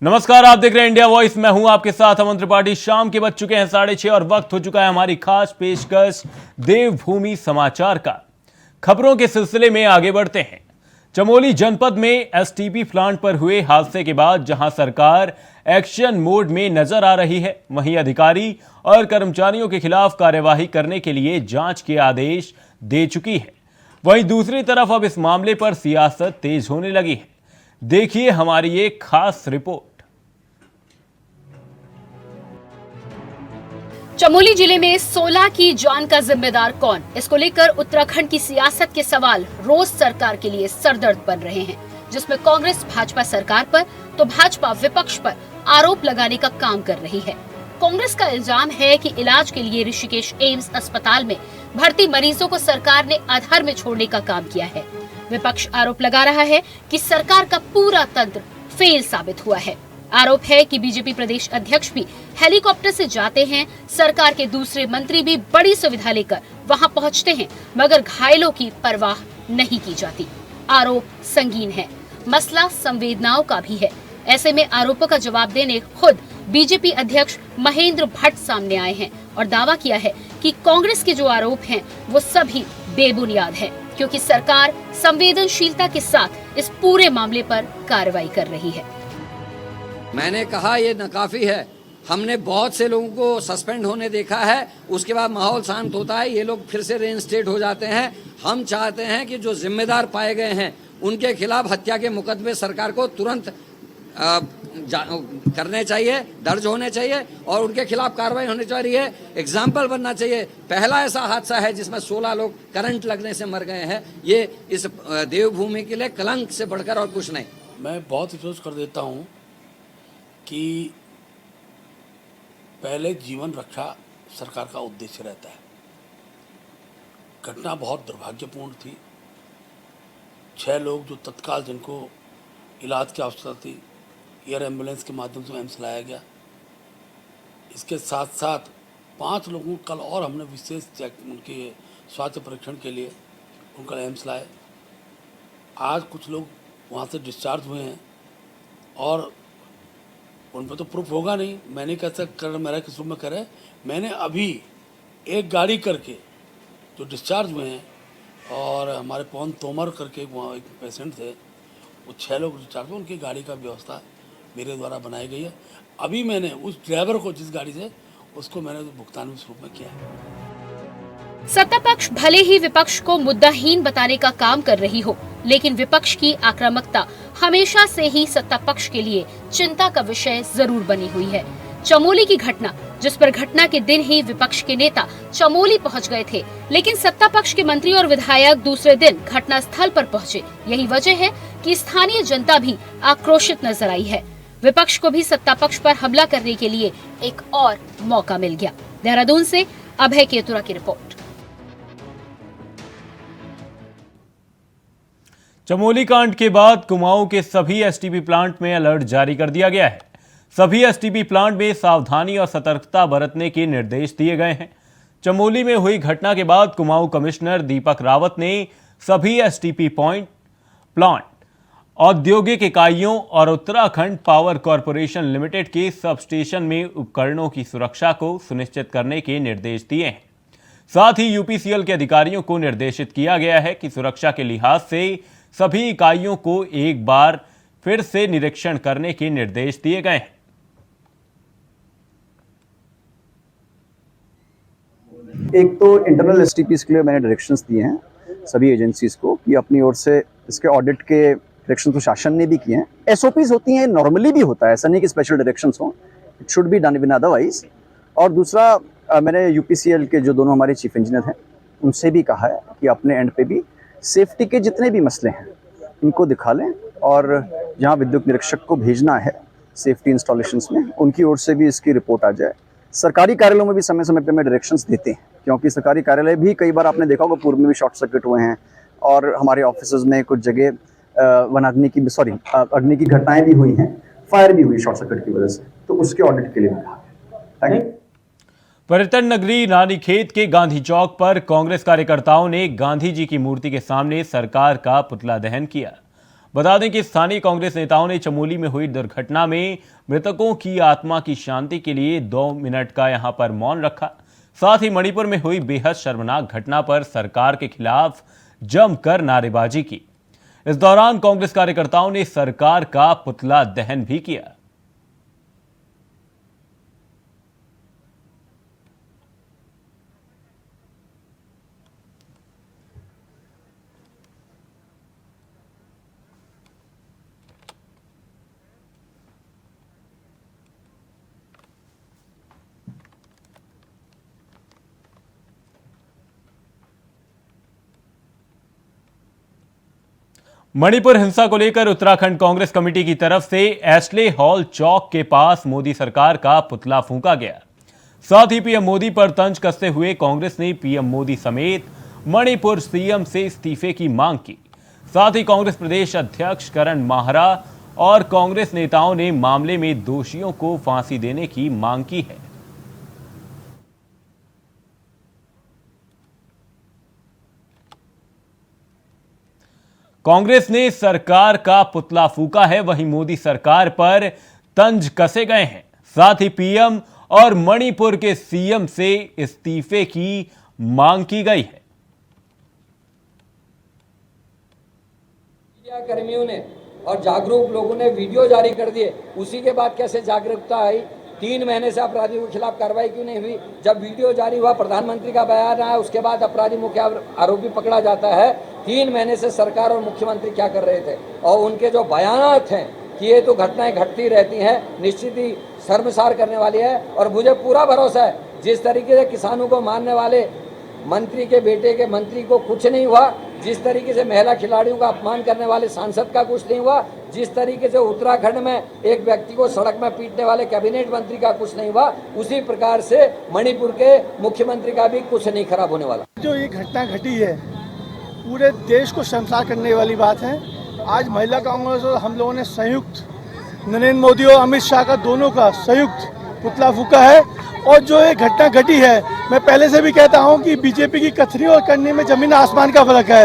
नमस्कार, आप देख रहे हैं इंडिया वॉइस। मैं हूं आपके साथ अमन त्रिपाठी। शाम के बज चुके हैं 6:30 और वक्त हो चुका है हमारी खास पेशकश देवभूमि समाचार का। खबरों के सिलसिले में आगे बढ़ते हैं। चमोली जनपद में एसटीपी प्लांट पर हुए हादसे के बाद जहां सरकार एक्शन मोड में नजर आ रही है, वहीं अधिकारी और कर्मचारियों के खिलाफ कार्यवाही करने के लिए जांच के आदेश दे चुकी है। वहीं दूसरी तरफ अब इस मामले पर सियासत तेज होने लगी है। देखिए हमारी एक खास रिपोर्ट। चमोली जिले में 16 की जान का जिम्मेदार कौन, इसको लेकर उत्तराखंड की सियासत के सवाल रोज सरकार के लिए सरदर्द बन रहे हैं, जिसमें कांग्रेस भाजपा सरकार पर तो भाजपा विपक्ष पर आरोप लगाने का काम कर रही है। कांग्रेस का इल्जाम है कि इलाज के लिए ऋषिकेश एम्स अस्पताल में भर्ती मरीजों को सरकार ने अधर में छोड़ने का काम किया है। विपक्ष आरोप लगा रहा है कि सरकार का पूरा तंत्र फेल साबित हुआ है। आरोप है कि बीजेपी प्रदेश अध्यक्ष भी हेलीकॉप्टर से जाते हैं, सरकार के दूसरे मंत्री भी बड़ी सुविधा लेकर वहां पहुंचते हैं, मगर घायलों की परवाह नहीं की जाती। आरोप संगीन है, मसला संवेदनाओं का भी है। ऐसे में आरोपों का जवाब देने खुद बीजेपी अध्यक्ष महेंद्र भट्ट सामने आए हैं और दावा किया है कि कांग्रेस के जो आरोप हैं वो सभी बेबुनियाद हैं, क्योंकि सरकार संवेदनशीलता के साथ इस पूरे मामले पर कार्रवाई कर रही है। मैंने कहा ये नाकाफी है। हमने बहुत से लोगों को सस्पेंड होने देखा है, उसके बाद माहौल शांत होता है, ये लोग फिर से रेइंस्टेट हो जाते हैं। हम चाहते हैं कि जो जिम्मेदार पाए गए हैं उनके खिलाफ हत्या के मुकदमे सरकार को तुरंत करने चाहिए, दर्ज होने चाहिए और उनके खिलाफ कार्रवाई होनी चाहिए। एग्जाम्पल बनना चाहिए। पहला ऐसा हादसा है जिसमें 16 लोग करंट लगने से मर गए हैं। ये इस देवभूमि के लिए कलंक से बढ़कर और कुछ नहीं। मैं बहुत अफसोस कर देता हूँ कि पहले जीवन रक्षा सरकार का उद्देश्य रहता है। घटना बहुत दुर्भाग्यपूर्ण थी। 6 लोग जो तत्काल जिनको इलाज की आवश्यकता थी, एयर एम्बुलेंस के माध्यम से एम्स लाया गया। इसके साथ साथ 5 लोगों कल और हमने विशेष चेक उनके स्वास्थ्य परीक्षण के लिए उनका एम्स लाए। आज कुछ लोग वहाँ से डिस्चार्ज हुए हैं और उन पर तो प्रूफ होगा नहीं। मैंने कैसे कर, मेरा किस रूप में करे। मैंने अभी एक गाड़ी करके जो डिस्चार्ज हुए हैं और हमारे पवन तोमर करके वहाँ एक पेशेंट थे, वो 6 लोग डिस्चार्ज हुए, उनकी गाड़ी का व्यवस्था मेरे द्वारा बनाई गई है। अभी मैंने उस ड्राइवर को जिस गाड़ी से उसको मैंने भुगतान उस रूप में किया है। सत्ता पक्ष भले ही विपक्ष को मुद्दाहीन बताने का काम कर रही हो, लेकिन विपक्ष की आक्रामकता हमेशा से ही सत्ता पक्ष के लिए चिंता का विषय जरूर बनी हुई है। चमोली की घटना, जिस पर घटना के दिन ही विपक्ष के नेता चमोली पहुंच गए थे, लेकिन सत्ता पक्ष के मंत्री और विधायक दूसरे दिन घटना स्थल पर पहुंचे। यही वजह है कि स्थानीय जनता भी आक्रोशित नजर आई है। विपक्ष को भी सत्ता पक्ष पर हमला करने के लिए एक और मौका मिल गया। देहरादून से अभय केतुरा की रिपोर्ट। चमोली कांड के बाद कुमाऊं के सभी एसटीपी प्लांट में अलर्ट जारी कर दिया गया है। सभी एसटीपी प्लांट में सावधानी और सतर्कता बरतने के निर्देश दिए गए हैं। चमोली में हुई घटना के बाद कुमाऊं कमिश्नर दीपक रावत ने सभी एसटीपी प्लांट, औद्योगिक इकाइयों और उत्तराखंड पावर कॉरपोरेशन लिमिटेड के सबस्टेशन में उपकरणों की सुरक्षा को सुनिश्चित करने के निर्देश दिए हैं। साथ ही यूपीसीएल के अधिकारियों को निर्देशित किया गया है कि सुरक्षा के लिहाज से सभी इकाइयों को एक बार फिर से निरीक्षण करने के निर्देश दिए गए हैं। एक तो इंटरनल एसटीपीज के लिए मैंने डायरेक्शंस दिए हैं सभी एजेंसीज को कि अपनी ओर से इसके ऑडिट के डायरेक्शन तो शासन ने भी किए हैं। एसओपीज होती हैं, नॉर्मली भी होता है, ऐसा नहीं कि स्पेशल डायरेक्शंस हो, it should be done win otherwise. और दूसरा मैंने यूपीसीएल के जो दोनों हमारे चीफ इंजीनियर हैं उनसे भी कहा है कि अपने एंड पे भी सेफ्टी के जितने भी मसले हैं इनको दिखा लें और जहाँ विद्युत निरीक्षक को भेजना है सेफ्टी इंस्टॉलेशंस में, उनकी ओर से भी इसकी रिपोर्ट आ जाए। सरकारी कार्यालयों में भी समय समय पे मैं डायरेक्शंस देते हैं, क्योंकि सरकारी कार्यालय भी कई बार आपने देखा होगा पूर्व में भी शॉर्ट सर्किट हुए हैं और हमारे ऑफिसेज में कुछ जगह अग्नि की घटनाएं भी हुई हैं, फायर भी हुई शॉर्ट सर्किट की वजह से, तो उसके ऑडिट के लिए भी कहा है। Thank you. पर्यटन नगरी रानीखेत के गांधी चौक पर कांग्रेस कार्यकर्ताओं ने गांधी जी की मूर्ति के सामने सरकार का पुतला दहन किया। बता दें कि स्थानीय कांग्रेस नेताओं ने चमोली में हुई दुर्घटना में मृतकों की आत्मा की शांति के लिए 2 मिनट का यहां पर मौन रखा। साथ ही मणिपुर में हुई बेहद शर्मनाक घटना पर सरकार के खिलाफ जमकर नारेबाजी की। इस दौरान कांग्रेस कार्यकर्ताओं ने सरकार का पुतला दहन भी किया। मणिपुर हिंसा को लेकर उत्तराखंड कांग्रेस कमेटी की तरफ से एस्ले हॉल चौक के पास मोदी सरकार का पुतला फूंका गया। साथ ही पीएम मोदी पर तंज कसते हुए कांग्रेस ने पीएम मोदी समेत मणिपुर सीएम से इस्तीफे की मांग की। साथ ही कांग्रेस प्रदेश अध्यक्ष करण माहरा और कांग्रेस नेताओं ने मामले में दोषियों को फांसी देने की मांग की है। कांग्रेस ने सरकार का पुतला फूंका है, वहीं मोदी सरकार पर तंज कसे गए हैं। साथ ही पीएम और मणिपुर के सीएम से इस्तीफे की मांग की गई है। मीडिया कर्मियों ने और जागरूक लोगों ने वीडियो जारी कर दिए, उसी के बाद कैसे जागरूकता आई? 3 महीने से अपराधियों के खिलाफ कार्रवाई क्यों नहीं हुई? जब वीडियो जारी हुआ, प्रधानमंत्री का बयान आया, उसके बाद अपराधी मुख्य आरोपी पकड़ा जाता है। 3 महीने से सरकार और मुख्यमंत्री क्या कर रहे थे? और उनके जो बयानात हैं कि ये तो घटनाएं घटती रहती हैं, निश्चित ही शर्मसार करने वाली है। और मुझे पूरा भरोसा है, जिस तरीके से किसानों को मारने वाले मंत्री के बेटे के मंत्री को कुछ नहीं हुआ, जिस तरीके से महिला खिलाड़ियों का अपमान करने वाले सांसद का कुछ नहीं हुआ, जिस तरीके से उत्तराखंड में एक व्यक्ति को सड़क में पीटने वाले कैबिनेट मंत्री का कुछ नहीं हुआ, उसी प्रकार से मणिपुर के मुख्यमंत्री का भी कुछ नहीं खराब होने वाला। जो ये घटना घटी है पूरे देश को शर्मसार करने वाली बात है। आज महिला कांग्रेस और हम लोगों ने संयुक्त नरेंद्र मोदी और अमित शाह का दोनों का संयुक्त पुतला फूंका है। और जो ये घटना घटी है, मैं पहले से भी कहता हूं कि बीजेपी की कथनी और करनी में जमीन आसमान का फर्क है।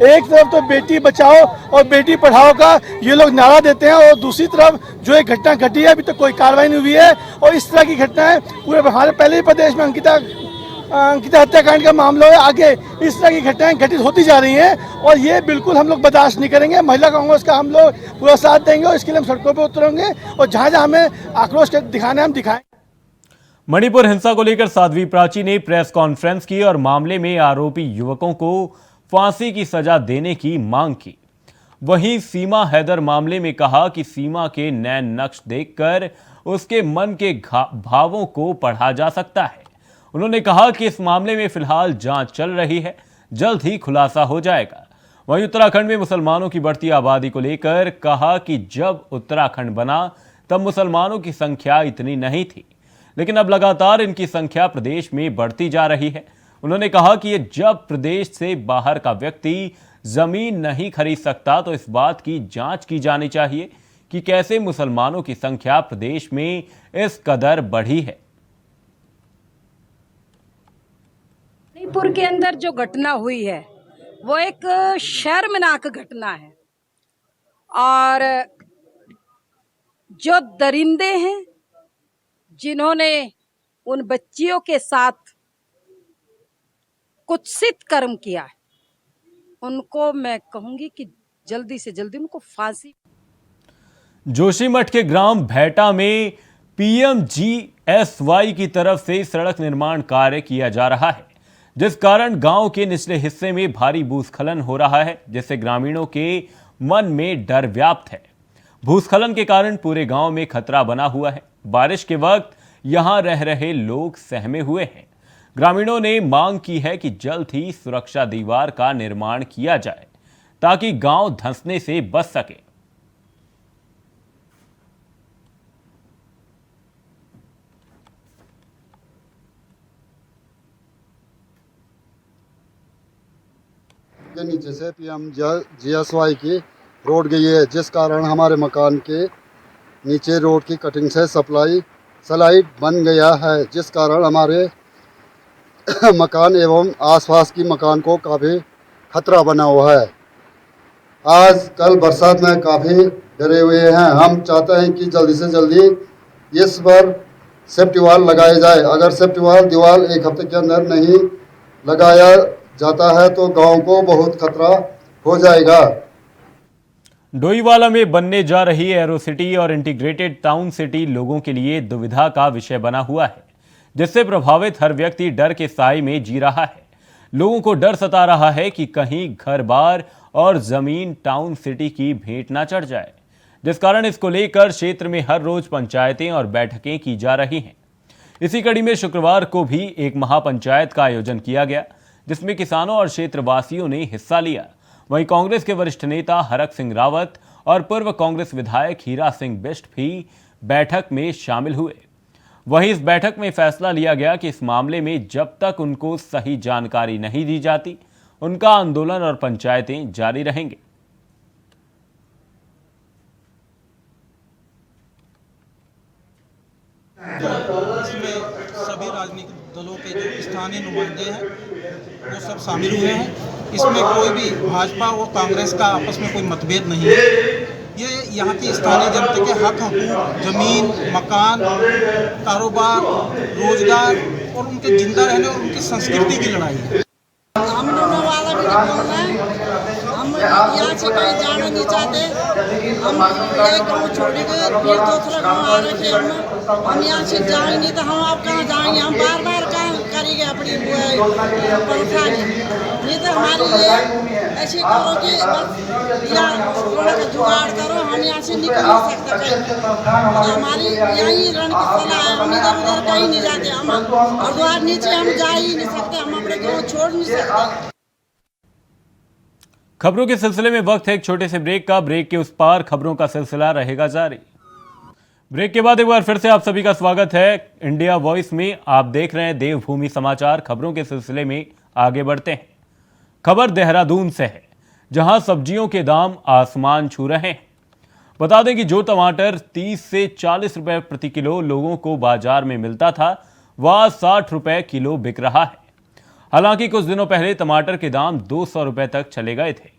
एक तरफ तो बेटी बचाओ और बेटी पढ़ाओ का ये लोग नारा देते हैं, और दूसरी तरफ जो ये घटना घटी है अभी तक कोई कार्रवाई नहीं हुई है। और इस तरह की घटनाएं पूरे हमारे पहले ही प्रदेश में अंकिता हत्याकांड का मामला है, आगे इस तरह की घटनाएं घटित होती जा रही हैं, और ये बिल्कुल हम लोग बर्दाश्त नहीं करेंगे। महिला कांग्रेस का हम लोग पूरा साथ देंगे और इसके लिए हम सड़कों पर उतरेंगे, और जहां जहां हमें आक्रोश दिखाना है हम दिखाएं। मणिपुर हिंसा को लेकर साध्वी प्राची ने प्रेस कॉन्फ्रेंस की और मामले में आरोपी युवकों को फांसी की सजा देने की मांग की। वहीं सीमा हैदर मामले में कहा कि सीमा के नैन नक्श देखकर उसके मन के भावों को पढ़ा जा सकता है। उन्होंने कहा कि इस मामले में फिलहाल जांच चल रही है, जल्द ही खुलासा हो जाएगा। वहीं उत्तराखंड में मुसलमानों की बढ़ती आबादी को लेकर कहा कि जब उत्तराखंड बना तब मुसलमानों की संख्या इतनी नहीं थी, लेकिन अब लगातार इनकी संख्या प्रदेश में बढ़ती जा रही है। उन्होंने कहा कि ये जब प्रदेश से बाहर का व्यक्ति जमीन नहीं खरीद सकता तो इस बात की जांच की जानी चाहिए कि कैसे मुसलमानों की संख्या प्रदेश में इस कदर बढ़ी है। मणिपुर के अंदर जो घटना हुई है वो एक शर्मनाक घटना है, और जो दरिंदे हैं जिन्होंने उन बच्चियों के साथ कुत्सित कर्म किया है, उनको मैं कहूंगी कि जल्दी से जल्दी उनको फांसी। जोशीमठ के ग्राम भैटा में पीएमजीएसवाई की तरफ से सड़क निर्माण कार्य किया जा रहा है, जिस कारण गांव के निचले हिस्से में भारी भूस्खलन हो रहा है, जिससे ग्रामीणों के मन में डर व्याप्त है। भूस्खलन के कारण पूरे गांव में खतरा बना हुआ है। बारिश के वक्त यहां रह रहे लोग सहमे हुए हैं। ग्रामीणों ने मांग की है कि जल्द ही सुरक्षा दीवार का निर्माण किया जाए ताकि गांव धंसने से बच सके। के नीचे से पीएमजीएसवाई की रोड गई है, जिस कारण हमारे मकान के नीचे रोड की कटिंग से सलाइड बन गया है, जिस कारण हमारे मकान एवं आसपास की मकान को काफ़ी खतरा बना हुआ है। आज कल बरसात में काफ़ी डरे हुए हैं। हम चाहते हैं कि जल्दी से जल्दी इस पर सेफ्टी वाल लगाया जाए। अगर सेफ्टी वाल दीवार एक हफ्ते के अंदर नहीं लगाया जाता है तो गांव को बहुत खतरा हो जाएगा। डोईवाला में बनने जा रही एरो सिटी और इंटीग्रेटेड टाउन सिटी लोगों के लिए दुविधा का विषय बना हुआ है, जिससे प्रभावित हर व्यक्ति डर के साए में जी रहा है। लोगों को डर सता रहा है कि कहीं घर बार और जमीन टाउन सिटी की भेंट ना चढ़ जाए, जिस कारण इसको लेकर क्षेत्र में हर रोज पंचायतें और बैठकें की जा रही हैं। इसी कड़ी में शुक्रवार को भी एक महापंचायत का आयोजन किया गया, जिसमें किसानों और क्षेत्रवासियों ने हिस्सा लिया। वहीं कांग्रेस के वरिष्ठ नेता हरक सिंह रावत और पूर्व कांग्रेस विधायक हीरा सिंह बिष्ट भी बैठक में शामिल हुए। वहीं इस बैठक में फैसला लिया गया कि इस मामले में जब तक उनको सही जानकारी नहीं दी जाती, उनका आंदोलन और पंचायतें जारी रहेंगे। इसमें सभी राजनीतिक दलों के जो स्थानीय नुमाइंदे हैं वो सब शामिल हुए हैं। इसमें कोई भी भाजपा और कांग्रेस का आपस में कोई मतभेद नहीं है। ये यहाँ की स्थानीय जनता के हक हकूक, जमीन, मकान, कारोबार, रोजगार और उनके जिंदा रहने और उनकी संस्कृति की लड़ाई है। हम दोनों वाला भी नहीं बोल रहे हैं। हम यहाँ से कहीं जाना नहीं चाहते। हम एक गाँव छोड़ के फिर दूसरा गाँव आ रखे हम यहाँ से जाएंगे नहीं तो हम आप कहाँ जाएंगे। हम बार बार कहाँ करेंगे अपनी परेशानी। नहीं तो हमारी ये ऐसे करो कि बस यहाँ थोड़ा का जुगाड़ करो, हम यहाँ से निकल नहीं सकते कहीं। हमारी यही रण की सलाह है। हम इधर उधर कहीं नहीं जाते। हम और द्वार नीचे हम जा ही नहीं सकते। हम अपने गाँव छोड़ नहीं सकते। खबरों के सिलसिले में वक्त है एक छोटे से ब्रेक का। ब्रेक के उस पार खबरों का सिलसिला रहेगा जारी। ब्रेक के बाद एक बार फिर से आप सभी का स्वागत है इंडिया वॉइस में। आप देख रहे हैं देवभूमि समाचार। खबरों के सिलसिले में आगे बढ़ते हैं। खबर देहरादून से है, जहां सब्जियों के दाम आसमान छू रहे हैं। बता दें कि जो टमाटर 30 से 40 रुपए प्रति किलो लोगों को बाजार में मिलता था, वह 60 रुपए किलो बिक रहा है। हालांकि कुछ दिनों पहले टमाटर के दाम 200 रुपए तक चले गए थे।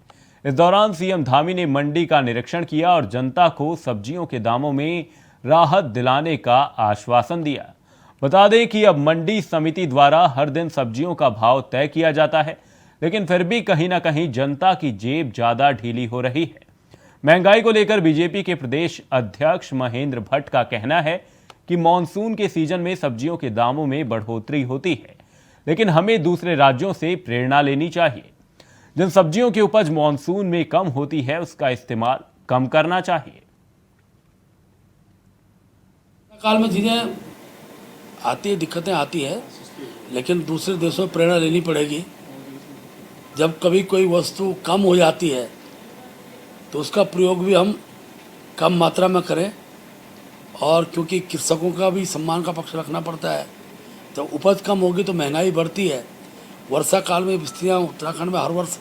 इस दौरान सीएम धामी ने मंडी का निरीक्षण किया और जनता को सब्जियों के दामों में राहत दिलाने का आश्वासन दिया। बता दें कि अब मंडी समिति द्वारा हर दिन सब्जियों का भाव तय किया जाता है, लेकिन फिर भी कहीं ना कहीं जनता की जेब ज्यादा ढीली हो रही है। महंगाई को लेकर बीजेपी के प्रदेश अध्यक्ष महेंद्र भट्ट का कहना है कि मानसून के सीजन में सब्जियों के दामों में बढ़ोतरी होती है, लेकिन हमें दूसरे राज्यों से प्रेरणा लेनी चाहिए। जिन सब्जियों की उपज मानसून में कम होती है, उसका इस्तेमाल कम करना चाहिए। काल में चीज़ें आती है, दिक्कतें आती है, लेकिन दूसरे देशों में प्रेरणा लेनी पड़ेगी। जब कभी कोई वस्तु कम हो जाती है तो उसका प्रयोग भी हम कम मात्रा में करें, और क्योंकि कृषकों का भी सम्मान का पक्ष रखना पड़ता है। तो उपज कम होगी तो महंगाई बढ़ती है। वर्षा काल में बस्तियाँ उत्तराखंड में हर वर्ष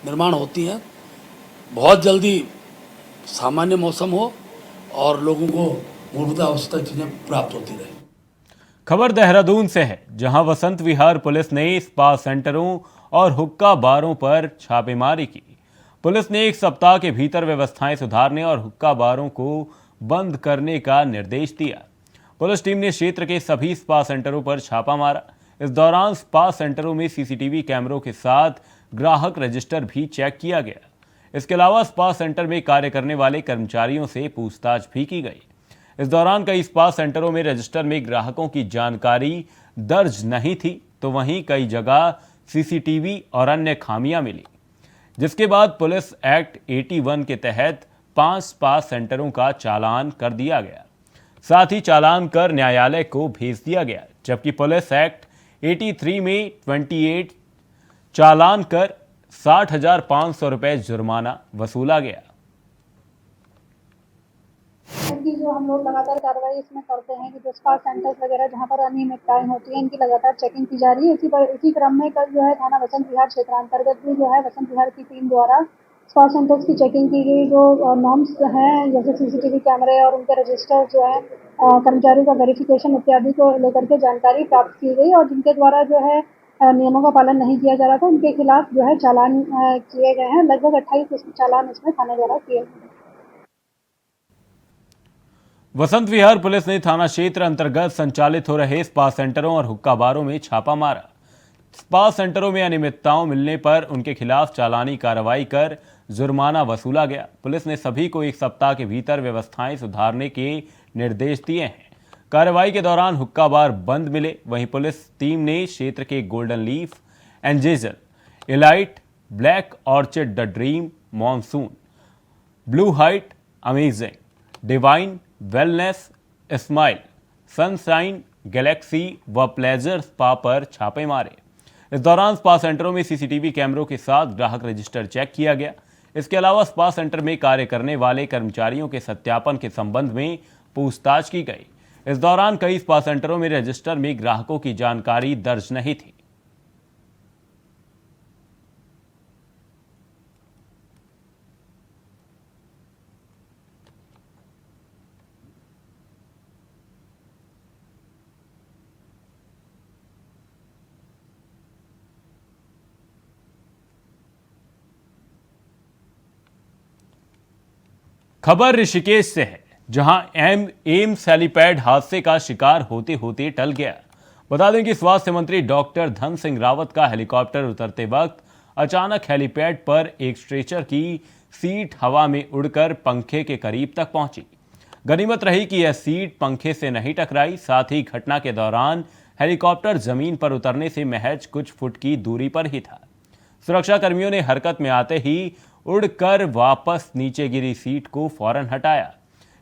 निर्माण होती हैं। बहुत जल्दी सामान्य मौसम हो और लोगों को मूलभूत आवश्यक चीज़ें प्राप्त होती रहे। खबर देहरादून से है, जहां वसंत विहार पुलिस ने स्पा सेंटरों और हुक्का बारों पर छापेमारी की। पुलिस ने एक सप्ताह के भीतर व्यवस्थाएं सुधारने और हुक्का बारों को बंद करने का निर्देश दिया। पुलिस टीम ने क्षेत्र के सभी स्पा सेंटरों पर छापा मारा। इस दौरान स्पा सेंटरों में सीसीटीवी कैमरों के साथ ग्राहक रजिस्टर भी चेक किया गया। इसके अलावा स्पा सेंटर में कार्य करने वाले कर्मचारियों से पूछताछ भी की गई। इस दौरान कई स्पा सेंटरों में रजिस्टर में ग्राहकों की जानकारी दर्ज नहीं थी, तो वहीं कई जगह सीसीटीवी और अन्य खामियां मिली, जिसके बाद पुलिस एक्ट 81 के तहत 5 स्पा सेंटरों का चालान कर दिया गया। साथ ही चालान कर न्यायालय को भेज दिया गया, जबकि पुलिस एक्ट 83 में 28 चालान कर 60,500 रुपए जुर्माना वसूला गया। इनकी जो हम लोग लगातार कार्रवाई इसमें करते हैं कि जो स्पा सेंटर्स वगैरह जहां पर अनियमितताएं होती हैं, इनकी लगातार चेकिंग की जा रही है। इसी क्रम में कल जो है थाना वसंत विहार क्षेत्रांतर्गत भी जो है वसंत विहार की टीम द्वारा स्पा सेंटर्स की चेकिंग की गई। जो नॉर्म्स हैं, जैसे सीसीटीवी कैमरे और उनके रजिस्टर जो है, कर्मचारियों का वेरिफिकेशन इत्यादि को लेकर के जानकारी प्राप्त की गई, और जिनके द्वारा जो है नियमों का पालन नहीं किया जा रहा था, उनके खिलाफ जो है चालान किए गए हैं। लगभग 28 चालान इसमें थाने द्वारा किए गए हैं। वसंत विहार पुलिस ने थाना क्षेत्र अंतर्गत संचालित हो रहे स्पा सेंटरों और हुक्का बारों में छापा मारा। स्पा सेंटरों में अनियमितताओं मिलने पर उनके खिलाफ चालानी कार्रवाई कर जुर्माना वसूला गया। पुलिस ने सभी को 1 सप्ताह के भीतर व्यवस्थाएं सुधारने के निर्देश दिए हैं। कार्रवाई के दौरान हुक्का बार बंद मिले। वहीं पुलिस टीम ने क्षेत्र के golden leaf, angel, elite, black orchid, the dream, monsoon, blue height, amazing, divine, wellness, smile, sunshine, galaxy व प्लेजर स्पा पर छापे मारे। इस दौरान स्पा सेंटरों में सीसीटीवी कैमरों के साथ ग्राहक रजिस्टर चेक किया गया। इसके अलावा स्पा सेंटर में कार्य करने वाले कर्मचारियों के सत्यापन के संबंध में पूछताछ की गई। इस दौरान कई स्पा सेंटरों में रजिस्टर में ग्राहकों की जानकारी दर्ज नहीं थी। खबर ऋषिकेश से है, जहां एम्स हेलीपैड हादसे का शिकार होते होते टल गया। बता दें कि स्वास्थ्य मंत्री डॉक्टर धन सिंह रावत का हेलीकॉप्टर उतरते वक्त अचानक हेलीपैड पर एक स्ट्रेचर की सीट हवा में उड़कर पंखे के करीब तक पहुंची। गनीमत रही कि यह सीट पंखे से नहीं टकराई। साथ ही घटना के दौरान हेलीकॉप्टर जमीन पर उतरने से महज कुछ फुट की दूरी पर ही था। सुरक्षा कर्मियों ने हरकत में आते ही उड़कर वापस नीचे गिरी सीट को फौरन हटाया।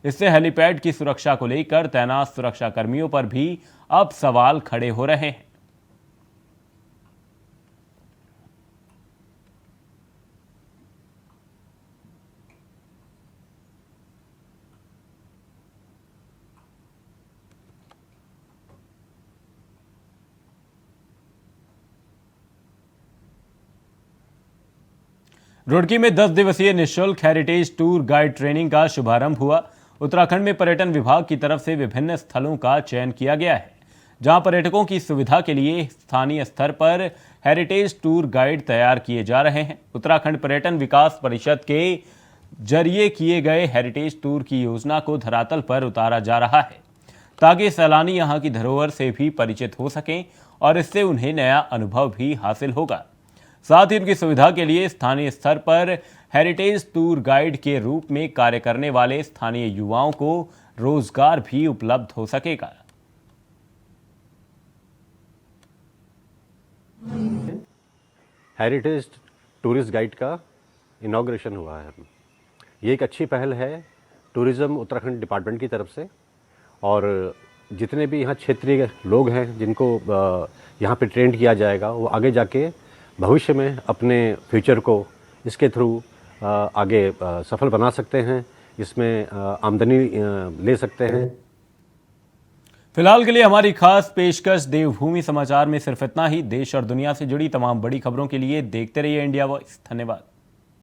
इससे हेलीपैड की सुरक्षा को लेकर तैनात सुरक्षा कर्मियों पर भी अब सवाल खड़े हो रहे हैं। रुड़की में 10 दिवसीय निःशुल्क हेरिटेज टूर गाइड ट्रेनिंग का शुभारंभ हुआ। उत्तराखंड में पर्यटन विभाग की तरफ से विभिन्न स्थलों का चयन किया गया है, जहां पर्यटकों की सुविधा के लिए स्थानीय स्तर पर हेरिटेज टूर गाइड तैयार किए जा रहे हैं। उत्तराखंड पर्यटन विकास परिषद के जरिए किए गए हेरिटेज टूर की योजना को धरातल पर उतारा जा रहा है, ताकि सैलानी यहां की धरोहर से भी परिचित हो सकें और इससे उन्हें नया अनुभव भी हासिल होगा। साथ ही उनकी सुविधा के लिए स्थानीय स्तर पर हेरिटेज टूर गाइड के रूप में कार्य करने वाले स्थानीय युवाओं को रोजगार भी उपलब्ध हो सकेगा। हेरिटेज टूरिस्ट गाइड का इनॉग्रेशन हुआ है। ये एक अच्छी पहल है टूरिज़्म उत्तराखंड डिपार्टमेंट की तरफ से, और जितने भी यहाँ क्षेत्रीय लोग हैं जिनको यहाँ पे ट्रेंड किया जाएगा, वो आगे जाके भविष्य में अपने फ्यूचर को इसके थ्रू आगे सफल बना सकते हैं, इसमें आमदनी ले सकते हैं। फिलहाल के लिए हमारी खास पेशकश देवभूमि समाचार में सिर्फ इतना ही। देश और दुनिया से जुड़ी तमाम बड़ी खबरों के लिए देखते रहिए इंडिया वॉइस। धन्यवाद।